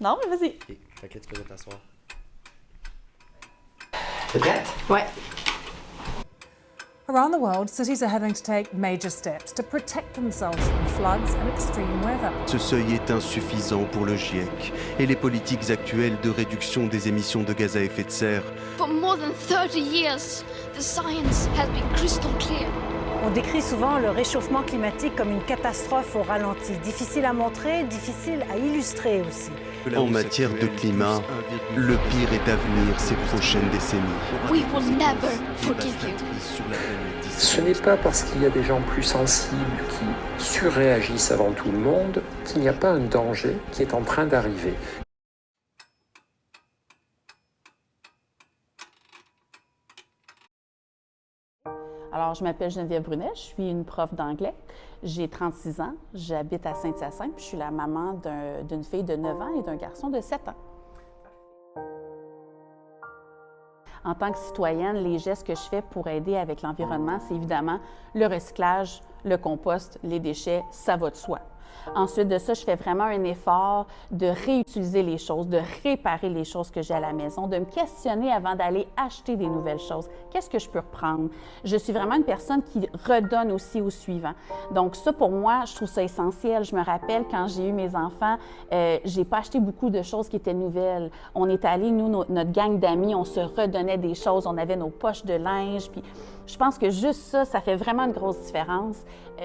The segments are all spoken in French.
Non, mais vas-y. Ok, fait que tu peux t'asseoir. T'es prête? Ouais. Around the world, cities are having to take major steps to protect themselves from floods and extreme weather. Ce seuil est insuffisant pour le GIEC et les politiques actuelles de réduction des émissions de gaz à effet de serre. For more than 30 years, the science has been crystal clear. On décrit souvent le réchauffement climatique comme une catastrophe au ralenti, difficile à montrer, difficile à illustrer aussi. En matière de climat, le pire est à venir ces prochaines décennies. We will never forgive you. Ce n'est pas parce qu'il y a des gens plus sensibles qui surréagissent avant tout le monde qu'il n'y a pas un danger qui est en train d'arriver. Alors, je m'appelle Geneviève Brunet, je suis une prof d'anglais. J'ai 36 ans, j'habite à Saint-Hyacinthe, puis je suis la maman d'une fille de 9 ans et d'un garçon de 7 ans. En tant que citoyenne, les gestes que je fais pour aider avec l'environnement, c'est évidemment le recyclage, le compost, les déchets, ça va de soi. Ensuite de ça, je fais vraiment un effort de réutiliser les choses, de réparer les choses que j'ai à la maison, de me questionner avant d'aller acheter des nouvelles choses. Qu'est-ce que je peux reprendre? Je suis vraiment une personne qui redonne aussi au suivant. Donc ça, pour moi, je trouve ça essentiel. Je me rappelle quand j'ai eu mes enfants, j'ai pas acheté beaucoup de choses qui étaient nouvelles. On est allés, nous, notre gang d'amis, on se redonnait des choses, on avait nos poches de linge, puis je pense que juste ça, ça fait vraiment une grosse différence.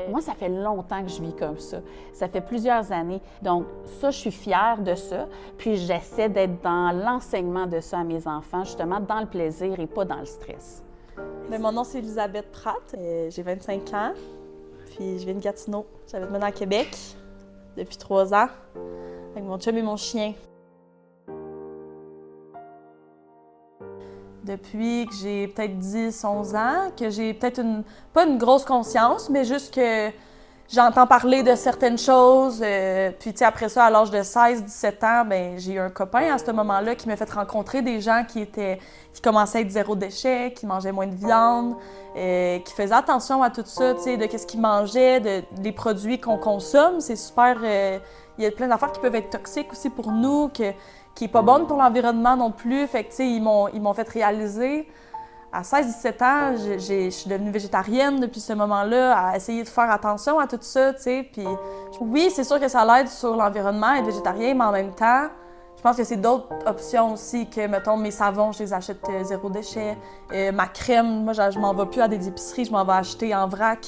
Moi, ça fait longtemps que je vis comme ça. Ça fait plusieurs années. Donc ça, je suis fière de ça. Puis j'essaie d'être dans l'enseignement de ça à mes enfants, justement dans le plaisir et pas dans le stress. Bien, mon nom, c'est Elisabeth Pratt. J'ai 25 ans. Puis je viens de Gatineau. J'habite maintenant à Québec depuis 3 ans avec mon chum et mon chien. Depuis que j'ai peut-être 10-11 ans, que j'ai peut-être pas une grosse conscience, mais juste que j'entends parler de certaines choses. Puis tu sais, après ça, à l'âge de 16-17 ans, ben j'ai eu un copain à ce moment-là qui m'a fait rencontrer des gens qui commençaient à être zéro déchet, qui mangeaient moins de viande, qui faisaient attention à tout ça, tu sais, de qu'est-ce qu'ils mangeaient, des produits qu'on consomme. C'est super... il y a plein d'affaires qui peuvent être toxiques aussi pour nous, qui est pas bonne pour l'environnement non plus. Fait que, tu sais, ils m'ont fait réaliser. À 16-17 ans, je suis devenue végétarienne depuis ce moment-là, à essayer de faire attention à tout ça, tu sais. Puis oui, c'est sûr que ça l'aide sur l'environnement, être végétarien, mais en même temps, je pense que c'est d'autres options aussi que, mettons, mes savons, je les achète zéro déchet. Ma crème, moi, je m'en vais plus à des épiceries, je m'en vais acheter en vrac.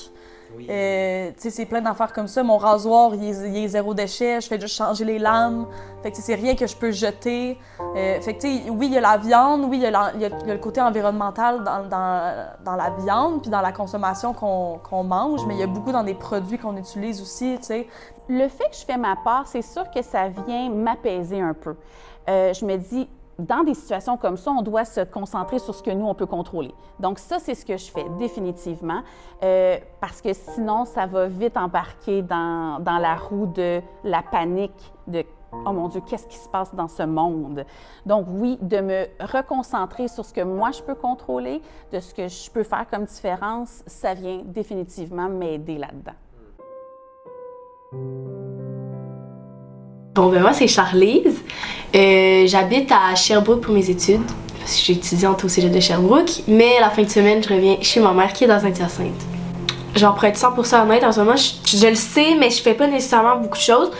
Oui. Tu sais, c'est plein d'affaires comme ça. Mon rasoir, il est zéro déchet. Je fais juste changer les lames. Fait que c'est rien que je peux jeter. Fait que, tu sais, oui, il y a la viande. Oui, il y a le côté environnemental dans la viande puis dans la consommation qu'on mange. Mais il y a beaucoup dans des produits qu'on utilise aussi, tu sais. Le fait que je fais ma part, c'est sûr que ça vient m'apaiser un peu. Je me dis... Dans des situations comme ça, on doit se concentrer sur ce que nous, on peut contrôler. Donc ça, c'est ce que je fais définitivement, parce que sinon, ça va vite embarquer dans la roue de la panique, de « Oh mon Dieu, qu'est-ce qui se passe dans ce monde? » Donc oui, de me reconcentrer sur ce que moi, je peux contrôler, de ce que je peux faire comme différence, ça vient définitivement m'aider là-dedans. Bon, ben moi, c'est Charlize. J'habite à Sherbrooke pour mes études, parce que je suis étudiante au cégep de Sherbrooke, mais la fin de semaine, je reviens chez ma mère qui est dans Saint-Hyacinthe. Genre, pour être 100% honnête, en ce moment, je le sais, mais je fais pas nécessairement beaucoup de choses,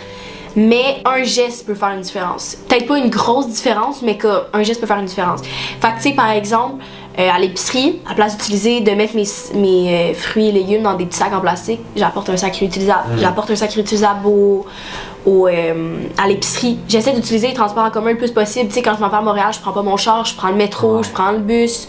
mais un geste peut faire une différence. Peut-être pas une grosse différence, mais qu'un geste peut faire une différence. Fait que, tu sais, par exemple, à l'épicerie, à place de mettre mes fruits et légumes dans des petits sacs en plastique, j'apporte un sac réutilisable. J'apporte un sac réutilisable à l'épicerie. J'essaie d'utiliser les transports en commun le plus possible. Tu sais, quand je m'en vais à Montréal, je prends pas mon char, je prends le métro, je prends le bus.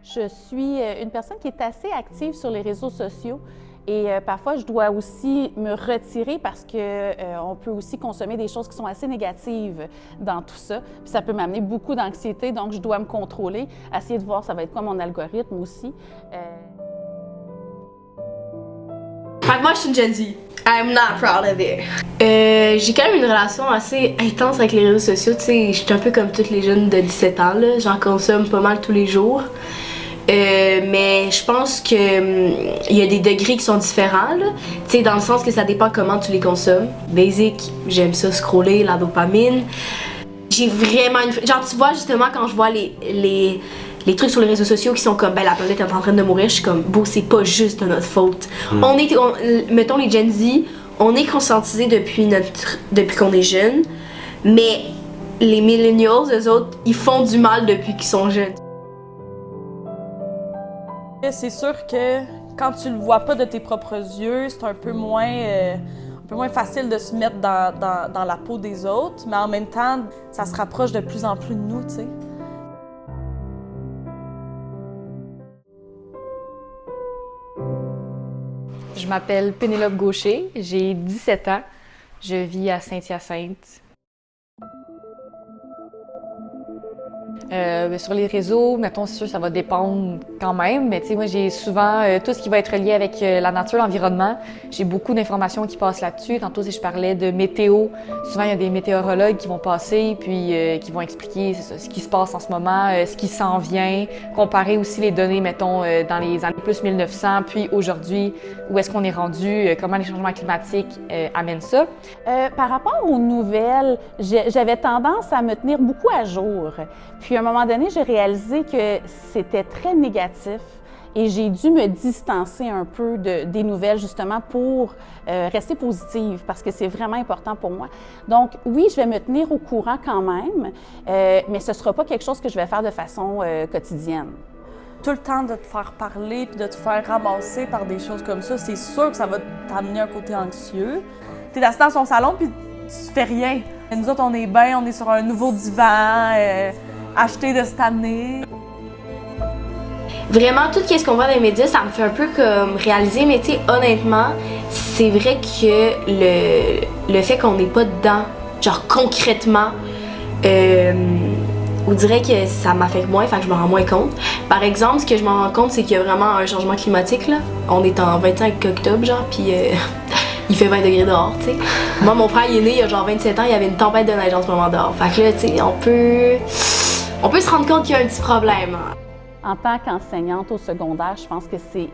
Je suis une personne qui est assez active sur les réseaux sociaux. Et parfois, je dois aussi me retirer parce qu'on peut aussi consommer des choses qui sont assez négatives dans tout ça. Puis ça peut m'amener beaucoup d'anxiété, donc je dois me contrôler, essayer de voir ça va être quoi mon algorithme aussi. Fait que moi, je suis une Gen Z. I'm not proud of it. J'ai quand même une relation assez intense avec les réseaux sociaux. Tu sais, je suis un peu comme toutes les jeunes de 17 ans, là. J'en consomme pas mal tous les jours. Mais je pense que y a des degrés qui sont différents, là. Tu sais, dans le sens que ça dépend comment tu les consommes. Basic, j'aime ça scroller, la dopamine. J'ai vraiment une... Genre, tu vois, justement, quand je vois les trucs sur les réseaux sociaux qui sont comme, ben, la planète est en train de mourir, je suis comme, bon, c'est pas juste de notre faute. Mettons les Gen Z, on est conscientisés depuis qu'on est jeune, mais les millennials, eux autres, ils font du mal depuis qu'ils sont jeunes. C'est sûr que quand tu le vois pas de tes propres yeux, c'est un peu moins facile de se mettre dans la peau des autres, mais en même temps, ça se rapproche de plus en plus de nous, tu sais. Je m'appelle Pénélope Gaucher, j'ai 17 ans, je vis à Saint-Hyacinthe. Sur les réseaux, mettons, c'est sûr que ça va dépendre quand même, mais tu sais, moi, j'ai souvent tout ce qui va être lié avec la nature, l'environnement. J'ai beaucoup d'informations qui passent là-dessus. Tantôt, si je parlais de météo, souvent, il y a des météorologues qui vont passer puis qui vont expliquer ce qui se passe en ce moment, ce qui s'en vient, comparer aussi les données, mettons, dans les années plus 1900, puis aujourd'hui, où est-ce qu'on est rendu, comment les changements climatiques amènent ça. Par rapport aux nouvelles, j'avais tendance à me tenir beaucoup à jour. Puis à un moment donné, j'ai réalisé que c'était très négatif et j'ai dû me distancer un peu des nouvelles justement pour rester positive parce que c'est vraiment important pour moi. Donc oui, je vais me tenir au courant quand même, mais ce ne sera pas quelque chose que je vais faire de façon quotidienne. Tout le temps de te faire parler puis de te faire ramasser par des choses comme ça, c'est sûr que ça va t'amener un côté anxieux. Tu es assis dans son salon puis tu fais rien. Et nous autres, on est bien, on est sur un nouveau divan, acheté de cette année. Vraiment, tout ce qu'on voit dans les médias, ça me fait un peu comme réaliser, mais tu sais, honnêtement, c'est vrai que le fait qu'on n'est pas dedans, genre concrètement, on dirait que ça m'affecte moins, fait que je me rends moins compte. Par exemple, ce que je me rends compte, c'est qu'il y a vraiment un changement climatique, là. On est en 25 octobre, genre, puis il fait 20 degrés dehors, tu sais. Moi, mon frère, il est né il y a genre 27 ans, il y avait une tempête de neige en ce moment dehors. Fait que là, tu sais, on peut se rendre compte qu'il y a un petit problème. En tant qu'enseignante au secondaire, je pense que c'est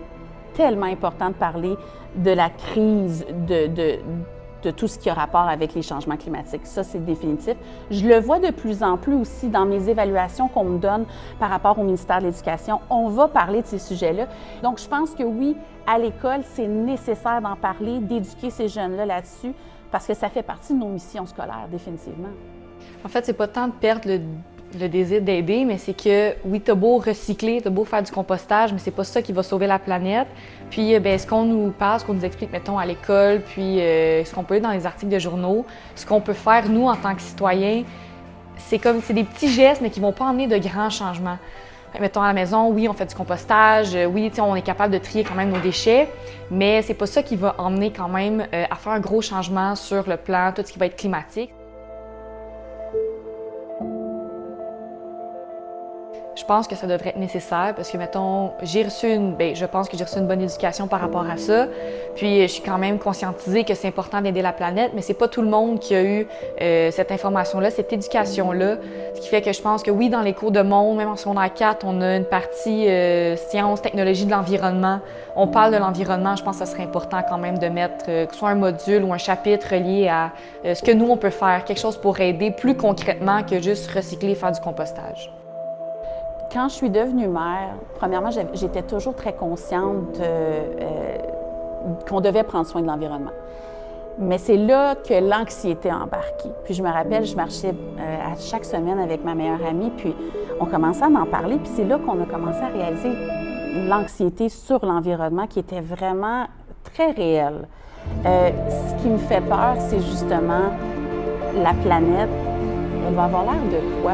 tellement important de parler de la crise, de tout ce qui a rapport avec les changements climatiques. Ça, c'est définitif. Je le vois de plus en plus aussi dans mes évaluations qu'on me donne par rapport au ministère de l'Éducation. On va parler de ces sujets-là. Donc, je pense que oui, à l'école, c'est nécessaire d'en parler, d'éduquer ces jeunes-là là-dessus, parce que ça fait partie de nos missions scolaires, définitivement. En fait, c'est pas tant de perdre le désir d'aider, mais c'est que, oui, t'as beau recycler, t'as beau faire du compostage, mais c'est pas ça qui va sauver la planète. Puis, ben, ce qu'on nous parle, ce qu'on nous explique, mettons, à l'école, puis ce qu'on peut lire dans les articles de journaux, ce qu'on peut faire, nous, en tant que citoyens, c'est des petits gestes, mais qui vont pas emmener de grands changements. Mettons, à la maison, oui, on fait du compostage, oui, on est capable de trier quand même nos déchets, mais c'est pas ça qui va emmener quand même à faire un gros changement sur le plan, tout ce qui va être climatique. Je pense que ça devrait être nécessaire parce que, mettons, je pense que j'ai reçu une bonne éducation par rapport à ça. Puis, je suis quand même conscientisée que c'est important d'aider la planète, mais c'est pas tout le monde qui a eu cette information-là, cette éducation-là. Ce qui fait que je pense que oui, dans les cours de monde, même en secondaire 4, on a une partie sciences, technologie de l'environnement. On parle de l'environnement. Je pense que ça serait important quand même de mettre soit un module ou un chapitre relié à ce que nous, on peut faire, quelque chose pour aider plus concrètement que juste recycler et faire du compostage. Quand je suis devenue mère, premièrement, j'étais toujours très consciente qu'on devait prendre soin de l'environnement. Mais c'est là que l'anxiété a embarqué. Puis je me rappelle, je marchais à chaque semaine avec ma meilleure amie, puis on commençait à en parler, puis c'est là qu'on a commencé à réaliser l'anxiété sur l'environnement qui était vraiment très réelle. Ce qui me fait peur, c'est justement la planète. Elle va avoir l'air de quoi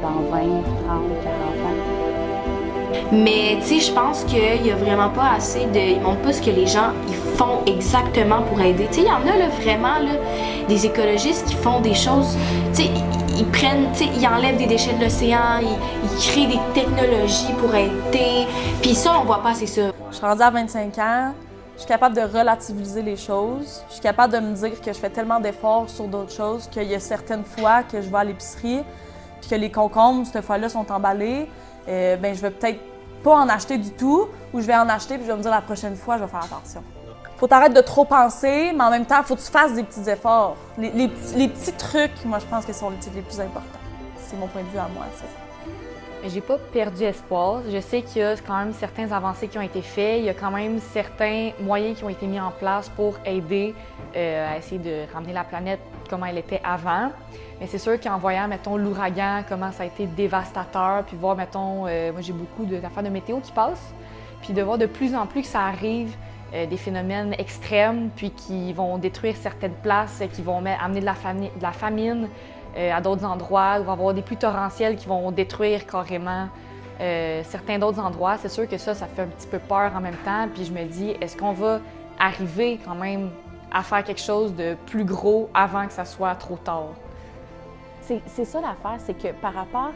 dans 20, 30, 40 ans? Mais tu sais, je pense qu'il n'y a vraiment pas assez de... Ils montrent pas ce que les gens ils font exactement pour aider. Tu sais, il y en a là, vraiment là, des écologistes qui font des choses... Tu sais, ils prennent... Tu sais, ils enlèvent des déchets de l'océan, ils créent des technologies pour aider. Puis ça, on voit pas assez ça. Je suis rendue à 25 ans. Je suis capable de relativiser les choses. Je suis capable de me dire que je fais tellement d'efforts sur d'autres choses qu'il y a certaines fois que je vais à l'épicerie puis que les concombres, cette fois-là, sont emballés. Ben, je vais peut-être pas en acheter du tout, ou je vais en acheter puis je vais me dire la prochaine fois, je vais faire attention. Faut t'arrêter de trop penser, mais en même temps, faut que tu fasses des petits efforts. Les petits trucs, moi, je pense que sont les plus importants. C'est mon point de vue à moi, c'est ça. J'ai pas perdu espoir. Je sais qu'il y a quand même certaines avancées qui ont été faites. Il y a quand même certains moyens qui ont été mis en place pour aider à essayer de ramener la planète comme elle était avant. Mais c'est sûr qu'en voyant, mettons, l'ouragan, comment ça a été dévastateur, puis voir, mettons, moi j'ai beaucoup d'affaires de météo qui passent, puis de voir de plus en plus que ça arrive, des phénomènes extrêmes, puis qui vont détruire certaines places, qui vont amener de la famine à d'autres endroits, ou va avoir des pluies torrentielles qui vont détruire carrément certains d'autres endroits. C'est sûr que ça fait un petit peu peur en même temps, puis je me dis, est-ce qu'on va arriver quand même à faire quelque chose de plus gros avant que ça soit trop tard? C'est ça l'affaire, c'est que par rapport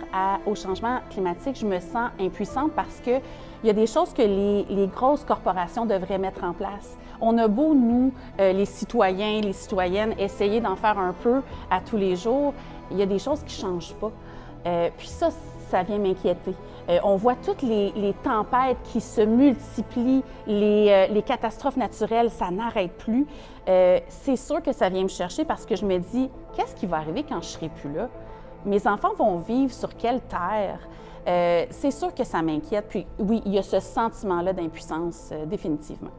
au changement climatique, je me sens impuissante parce qu'il y a des choses que les grosses corporations devraient mettre en place. On a beau, nous, les citoyens, les citoyennes, essayer d'en faire un peu à tous les jours, il y a des choses qui ne changent pas. Puis ça vient m'inquiéter. On voit toutes les tempêtes qui se multiplient, les catastrophes naturelles, ça n'arrête plus. C'est sûr que ça vient me chercher parce que je me dis, qu'est-ce qui va arriver quand je ne serai plus là? Mes enfants vont vivre sur quelle terre? C'est sûr que ça m'inquiète. Puis oui, il y a ce sentiment-là d'impuissance, définitivement.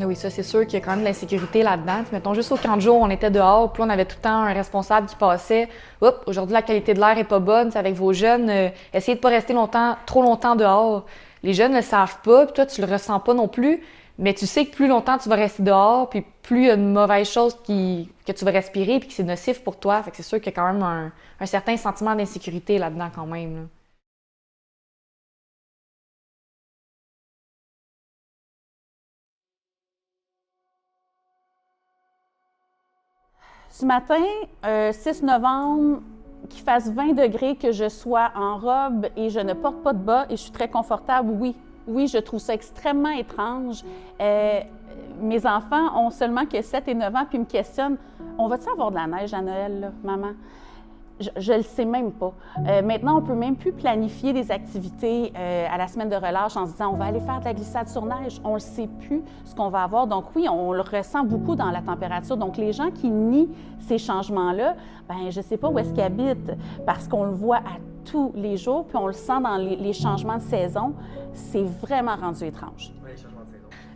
Oui, ça, c'est sûr qu'il y a quand même de l'insécurité là-dedans. Mettons, juste au camp de jour, on était dehors, puis on avait tout le temps un responsable qui passait. Oups, aujourd'hui, la qualité de l'air est pas bonne, c'est avec vos jeunes. Essayez de pas rester trop longtemps dehors. Les jeunes ne le savent pas, puis toi, tu le ressens pas non plus. Mais tu sais que plus longtemps tu vas rester dehors, puis plus il y a de mauvaises choses que tu vas respirer, puis que c'est nocif pour toi. Fait que c'est sûr qu'il y a quand même un certain sentiment d'insécurité là-dedans quand même, là. Ce matin, 6 novembre, qu'il fasse 20 degrés, que je sois en robe et je ne porte pas de bas et je suis très confortable, oui. Oui, je trouve ça extrêmement étrange. Mes enfants ont seulement que 7 et 9 ans puis me questionnent « On va-tu avoir de la neige à Noël, là, maman? » Je ne le sais même pas. Maintenant, on ne peut même plus planifier des activités à la semaine de relâche en se disant « On va aller faire de la glissade sur neige. » On ne sait plus ce qu'on va avoir. Donc oui, on le ressent beaucoup dans la température. Donc les gens qui nient ces changements-là, bien, je ne sais pas où est-ce qu'ils habitent parce qu'on le voit à tous les jours puis on le sent dans les changements de saison. C'est vraiment rendu étrange.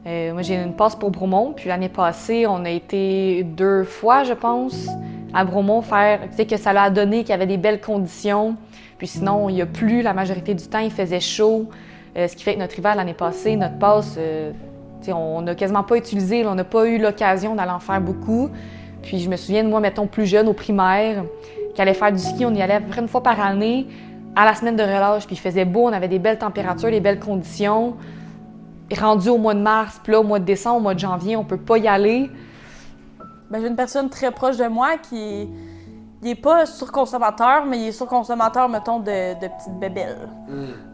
Moi, j'ai une passe pour Bromont, puis l'année passée, on a été 2 fois, je pense, à Bromont faire, tu sais, que ça l'a donné, qu'il y avait des belles conditions. Puis sinon, il n'y a plus la majorité du temps, il faisait chaud. Ce qui fait que notre hiver l'année passée, notre passe, tu sais, on n'a quasiment pas utilisé, on n'a pas eu l'occasion d'aller en faire beaucoup. Puis je me souviens de moi, mettons, plus jeune, au primaire, qui allait faire du ski, on y allait à peu près 1 fois par année, à la semaine de relâche, puis il faisait beau, on avait des belles températures, des belles conditions. Rendu au mois de mars, puis là, au mois de décembre, au mois de janvier, on peut pas y aller. Bien, j'ai une personne très proche de moi qui n'est pas surconsommateur, mais il est surconsommateur, mettons, de petites bébelles.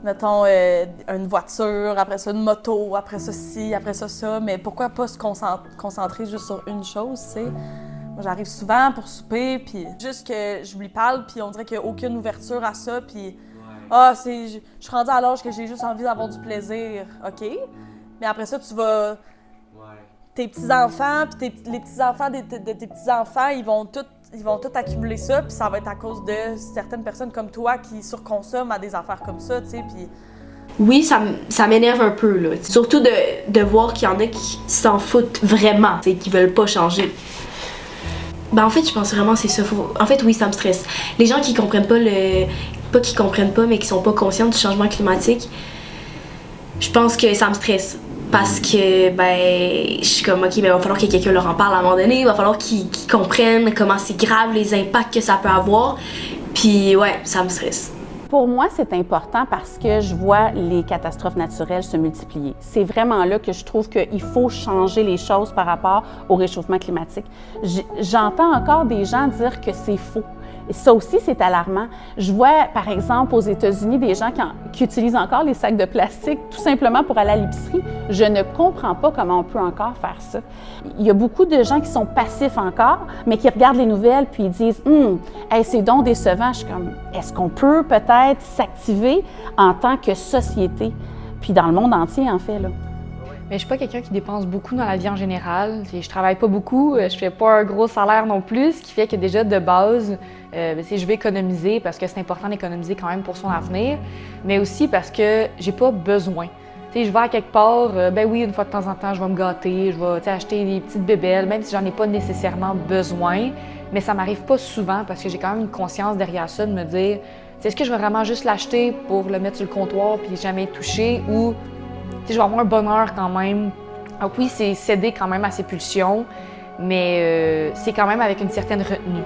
Mettons, une voiture, après ça, une moto, après ça, ci, après ça, ça. Mais pourquoi pas se concentrer juste sur une chose, tu sais? Moi, j'arrive souvent pour souper, puis juste que je lui parle, puis on dirait qu'il n'y a aucune ouverture à ça, puis... Ah, je suis rendue à l'âge que j'ai juste envie d'avoir du plaisir. OK. Mais après ça, tu vas... Tes petits-enfants, puis les petits-enfants de tes petits-enfants, ils vont tout accumuler ça, puis ça va être à cause de certaines personnes comme toi qui surconsomment à des affaires comme ça, tu sais, puis... Oui, ça m'énerve un peu, là. Surtout de voir qu'il y en a qui s'en foutent vraiment, tu sais, qui veulent pas changer. Ben en fait, je pense vraiment que c'est ça. En fait, oui, ça me stresse. Les gens qui comprennent pas Pas qui comprennent pas, mais qui sont pas conscients du changement climatique, je pense que ça me stresse. Parce que, ben, je suis comme, OK, mais il va falloir que quelqu'un leur en parle à un moment donné, il va falloir qu'ils comprennent comment c'est grave les impacts que ça peut avoir. Puis, ouais, ça me stresse. Pour moi, c'est important parce que je vois les catastrophes naturelles se multiplier. C'est vraiment là que je trouve qu'il faut changer les choses par rapport au réchauffement climatique. J'entends encore des gens dire que c'est faux. Et ça aussi, c'est alarmant. Je vois, par exemple, aux États-Unis, des gens qui utilisent encore les sacs de plastique tout simplement pour aller à l'épicerie. Je ne comprends pas comment on peut encore faire ça. Il y a beaucoup de gens qui sont passifs encore, mais qui regardent les nouvelles puis ils disent « hey, c'est donc décevant ». Je suis comme « est-ce qu'on peut peut-être s'activer en tant que société ?» Puis dans le monde entier, en fait, là. Mais je suis pas quelqu'un qui dépense beaucoup dans la vie en général. Je travaille pas beaucoup, je fais pas un gros salaire non plus, ce qui fait que déjà de base, je vais économiser parce que c'est important d'économiser quand même pour son avenir, mais aussi parce que j'ai pas besoin. Je vais à quelque part, ben oui, une fois de temps en temps, je vais me gâter, je vais acheter des petites bébelles, même si j'en ai pas nécessairement besoin, mais ça m'arrive pas souvent parce que j'ai quand même une conscience derrière ça de me dire, est-ce que je vais vraiment juste l'acheter pour le mettre sur le comptoir puis jamais toucher ou je vais avoir un bonheur quand même. Donc oui, c'est céder quand même à ses pulsions, mais c'est quand même avec une certaine retenue.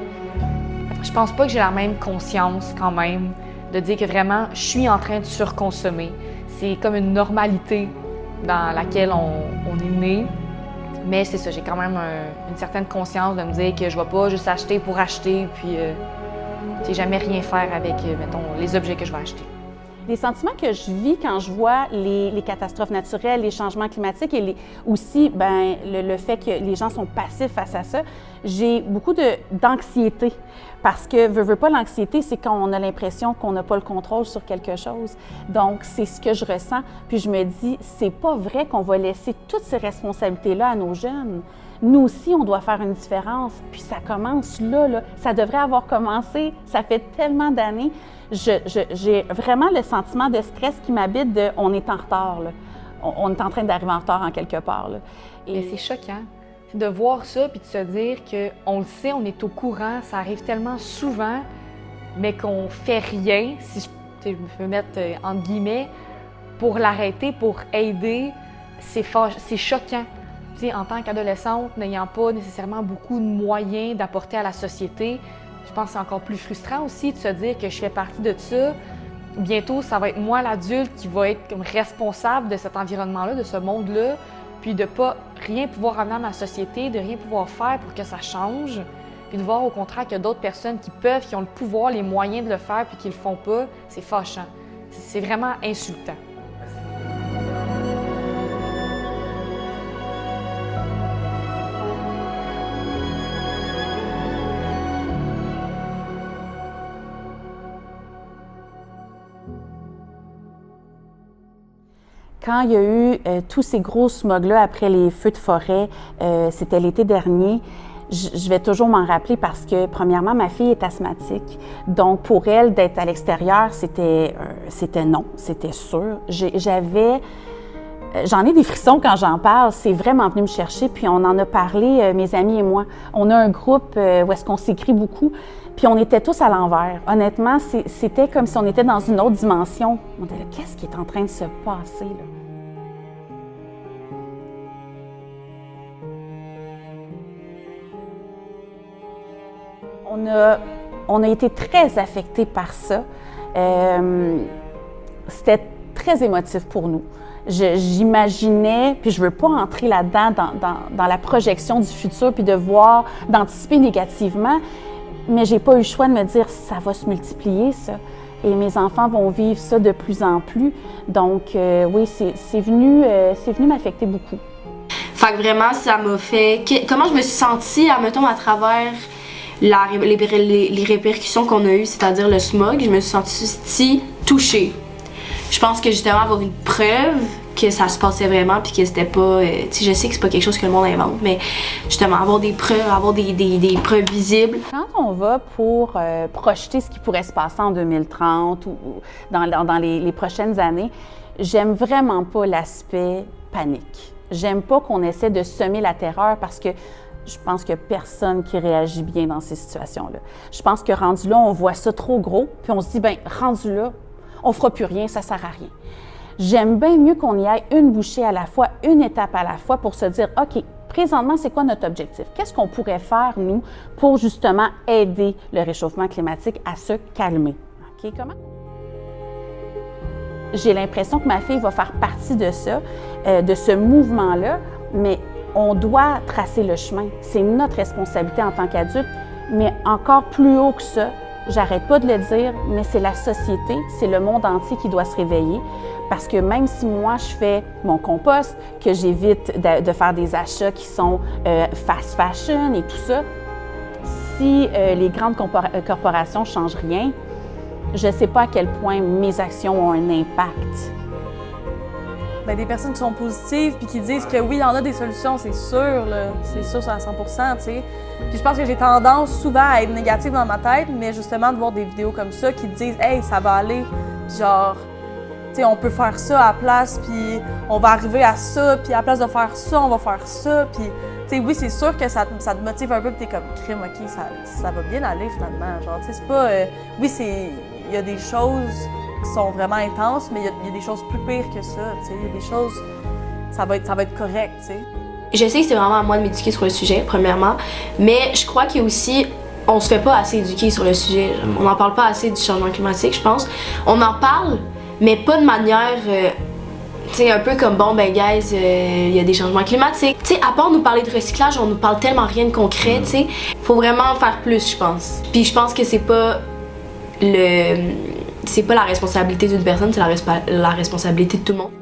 Je pense pas que j'ai la même conscience quand même de dire que vraiment, je suis en train de surconsommer. C'est comme une normalité dans laquelle on est né. Mais c'est ça, j'ai quand même une certaine conscience de me dire que je vais pas juste acheter pour acheter, puis jamais rien faire avec, mettons, les objets que je vais acheter. Les sentiments que je vis quand je vois les catastrophes naturelles, les changements climatiques et aussi le fait que les gens sont passifs face à ça, j'ai beaucoup d'anxiété. Parce que, veux pas, l'anxiété, c'est quand on a l'impression qu'on n'a pas le contrôle sur quelque chose. Donc, c'est ce que je ressens. Puis je me dis, c'est pas vrai qu'on va laisser toutes ces responsabilités-là à nos jeunes. Nous aussi, on doit faire une différence. Puis ça commence là. Ça devrait avoir commencé, ça fait tellement d'années. J'ai vraiment le sentiment de stress qui m'habite de « on est en retard ». On est en train d'arriver en retard en quelque part. Là. Et c'est choquant. C'est de voir ça puis de se dire qu'on le sait, on est au courant, ça arrive tellement souvent, mais qu'on fait rien, si je peux mettre entre guillemets, pour l'arrêter, pour aider, c'est choquant. T'sais, en tant qu'adolescente, n'ayant pas nécessairement beaucoup de moyens d'apporter à la société, je pense que c'est encore plus frustrant aussi de se dire que je fais partie de ça. Bientôt, ça va être moi, l'adulte, qui va être comme responsable de cet environnement-là, de ce monde-là, puis de ne pas rien pouvoir amener à ma société, de rien pouvoir faire pour que ça change, puis de voir au contraire qu'il y a d'autres personnes qui peuvent, qui ont le pouvoir, les moyens de le faire, puis qui ne le font pas, c'est fâchant. C'est vraiment insultant. Quand il y a eu tous ces gros smogs-là après les feux de forêt, c'était l'été dernier, je vais toujours m'en rappeler parce que, premièrement, ma fille est asthmatique. Donc, pour elle, d'être à l'extérieur, c'était non, c'était sûr. J'en ai des frissons quand j'en parle, c'est vraiment venu me chercher, puis on en a parlé, mes amis et moi. On a un groupe où est-ce qu'on s'écrit beaucoup, puis on était tous à l'envers. Honnêtement, c'était comme si on était dans une autre dimension. On était là, qu'est-ce qui est en train de se passer, là? On a été très affectés par ça. C'était très émotif pour nous. J'imaginais, puis je ne veux pas entrer là-dedans dans la projection du futur puis d'anticiper négativement, mais j'ai pas eu le choix de me dire ça va se multiplier, ça. Et mes enfants vont vivre ça de plus en plus. Donc, oui, c'est venu m'affecter beaucoup. Fait que vraiment, ça m'a fait... Comment je me suis sentie, admettons, à travers les répercussions qu'on a eues, c'est-à-dire le smog, je me suis sentie touchée. Je pense que justement, avoir une preuve que ça se passait vraiment puis que c'était pas... je sais que c'est pas quelque chose que le monde invente, mais justement, avoir des preuves, avoir des preuves visibles. Quand on va pour projeter ce qui pourrait se passer en 2030 ou dans les prochaines années, j'aime vraiment pas l'aspect panique. J'aime pas qu'on essaie de semer la terreur parce que je pense qu'il n'y a personne qui réagit bien dans ces situations-là. Je pense que rendu là, on voit ça trop gros, puis on se dit, bien, rendu là, on fera plus rien, ça sert à rien. J'aime bien mieux qu'on y aille une bouchée à la fois, une étape à la fois pour se dire, OK, présentement, c'est quoi notre objectif? Qu'est-ce qu'on pourrait faire, nous, pour justement aider le réchauffement climatique à se calmer? OK, comment? J'ai l'impression que ma fille va faire partie de ça, de ce mouvement-là, mais on doit tracer le chemin. C'est notre responsabilité en tant qu'adulte, mais encore plus haut que ça, j'arrête pas de le dire, mais c'est la société, c'est le monde entier qui doit se réveiller. Parce que même si moi, je fais mon compost, que j'évite de faire des achats qui sont fast fashion et tout ça, si les grandes corporations ne changent rien, je ne sais pas à quel point mes actions ont un impact. Bien, des personnes qui sont positives puis qui disent que oui, il y en a des solutions, c'est sûr, là. C'est sûr, c'est à 100%, tu sais. Puis je pense que j'ai tendance souvent à être négative dans ma tête, mais justement de voir des vidéos comme ça qui disent « Hey, ça va aller », puis genre, tu sais, on peut faire ça à la place, puis on va arriver à ça, puis à la place de faire ça, on va faire ça, puis tu sais, oui, c'est sûr que ça te motive un peu, puis t'es comme « Crime, OK, ça va bien aller finalement », genre, tu sais, c'est pas... oui, il y a des choses qui sont vraiment intenses, mais il y a des choses plus pires que ça, tu sais, il y a des choses... Ça va être correct, tu sais. Je sais que c'est vraiment à moi de m'éduquer sur le sujet, premièrement, mais je crois qu'il y a aussi... On se fait pas assez éduquer sur le sujet. On n'en parle pas assez du changement climatique, je pense. On en parle, mais pas de manière... tu sais, un peu comme, bon, ben, guys, il y a des changements climatiques. Tu sais, à part nous parler de recyclage, on nous parle tellement rien de concret, tu sais. Faut vraiment faire plus, je pense. Puis je pense que c'est pas la responsabilité d'une personne, c'est la responsabilité de tout le monde.